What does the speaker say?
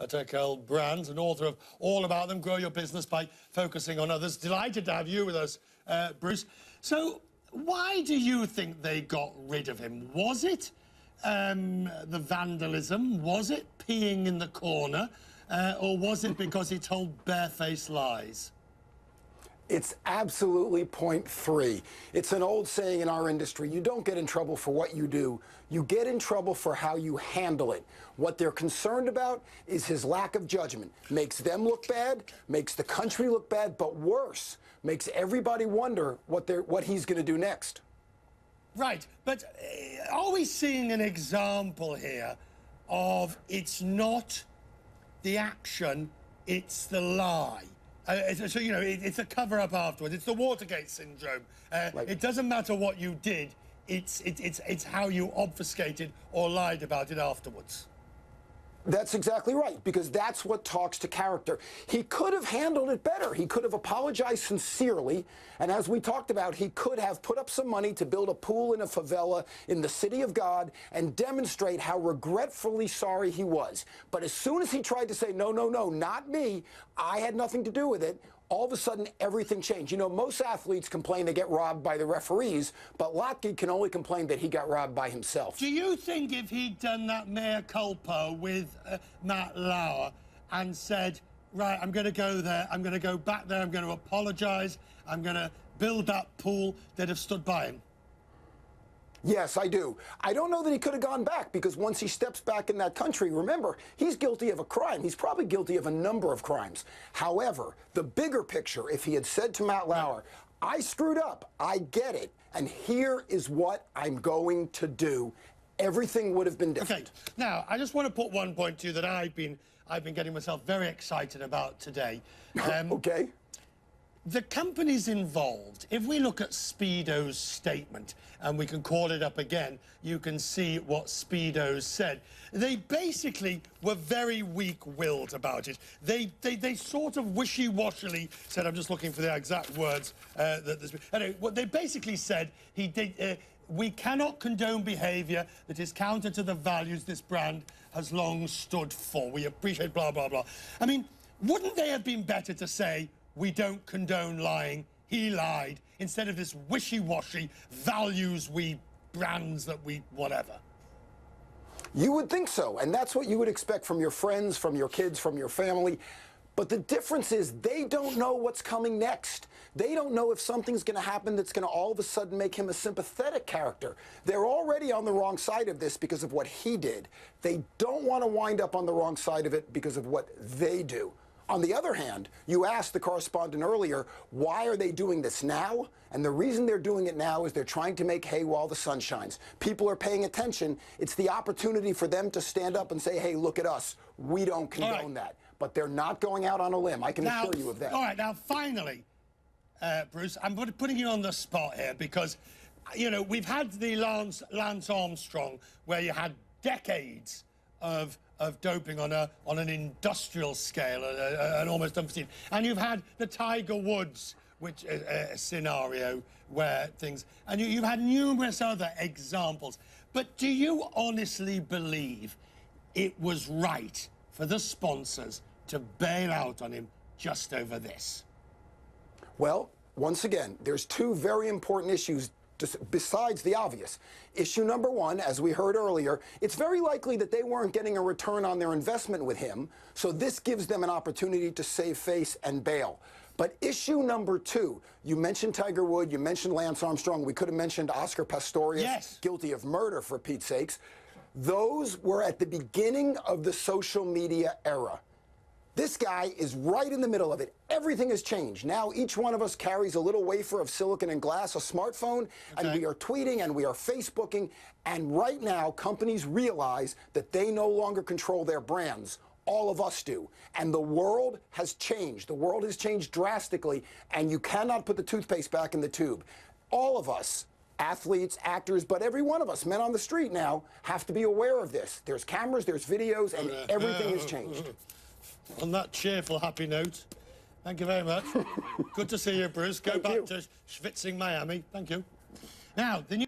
Turkel brands and author of All About Them, Grow Your Business by Focusing on Others. Delighted to have you with us, Bruce. So why do you think they got rid of him? Was it the vandalism? Was it peeing in the corner? Or was it because he told barefaced lies? It's absolutely point three. It's an old saying in our industry, you don't get in trouble for what you do, you get in trouble for how you handle it. What they're concerned about is his lack of judgment. Makes them look bad, makes the country look bad, but worse, makes everybody wonder what he's going to do next. Right, but are we seeing an example here of it's not the action, it's the lie? So, you know, it's a cover-up afterwards. It's the Watergate syndrome. It doesn't matter what you did. It's how you obfuscated or lied about it afterwards. That's exactly right, because that's what talks to character. He could have handled it better. He could have apologized sincerely, and as we talked about, he could have put up some money to build a pool in a favela in the city of God and demonstrate how regretfully sorry he was. But as soon as he tried to say, no, no, no, not me, I had nothing to do with it, all of a sudden, everything changed. You know, most athletes complain they get robbed by the referees, but Lochte can only complain that he got robbed by himself. Do you think if he'd done that mea culpa with Matt Lauer and said, right, I'm going to go there, I'm going to go back there, I'm going to apologise, I'm going to build that pool, they'd have stood by him? Yes, I do. I don't know that he could have gone back, because once he steps back in that country, remember, he's guilty of a crime. He's probably guilty of a number of crimes. However, the bigger picture, if he had said to Matt Lauer, I screwed up, I get it, and here is what I'm going to do, everything would have been different. Okay, now, I just want to put one point to you that I've been getting myself very excited about today. Okay. The companies involved, if we look at Speedo's statement, and we can call it up again, you can see what Speedo said. They basically were very weak-willed about it. They sort of wishy-washily said, I'm just looking for the exact words. Anyway, what they basically said, we cannot condone behaviour that is counter to the values this brand has long stood for. We appreciate blah, blah, blah. I mean, wouldn't they have been better to say, we don't condone lying, he lied, instead of this wishy-washy values we brands that we whatever? You would think so, and that's what you would expect from your friends, from your kids, from your family. But the difference is they don't know what's coming next. They don't know if something's going to happen that's going to all of a sudden make him a sympathetic character. They're already on the wrong side of this because of what he did. They don't want to wind up on the wrong side of it because of what they do. On the other hand, you asked the correspondent earlier, why are they doing this now? And the reason they're doing it now is they're trying to make hay while the sun shines. People are paying attention. It's the opportunity for them to stand up and say, hey, look at us. We don't condone that. But they're not going out on a limb. I can assure you of that. All right, now, finally, Bruce, I'm putting you on the spot here because, you know, we've had the Lance Armstrong where you had decades of doping on an industrial scale, and almost unforeseen. And you've had the Tiger Woods scenario where things... And you've had numerous other examples. But do you honestly believe it was right for the sponsors to bail out on him just over this? Well, once again, there's two very important issues besides the obvious. Issue number one, as we heard earlier, it's very likely that they weren't getting a return on their investment with him, so this gives them an opportunity to save face and bail. But issue number two, you mentioned Tiger Woods, you mentioned Lance Armstrong, we could have mentioned Oscar Pistorius, yes, guilty of murder, for Pete's sakes. Those were at the beginning of the social media era. This guy is right in the middle of it. Everything has changed. Now each one of us carries a little wafer of silicon and glass, a smartphone, and we are tweeting and we are Facebooking. And right now, companies realize that they no longer control their brands. All of us do. And the world has changed. The world has changed drastically, and you cannot put the toothpaste back in the tube. All of us, athletes, actors, but every one of us, men on the street now, have to be aware of this. There's cameras, there's videos, and everything has changed. On that cheerful, happy note, thank you very much. Good to see you, Bruce. Go back to Schwitzing, Miami. Thank you. Now, the new...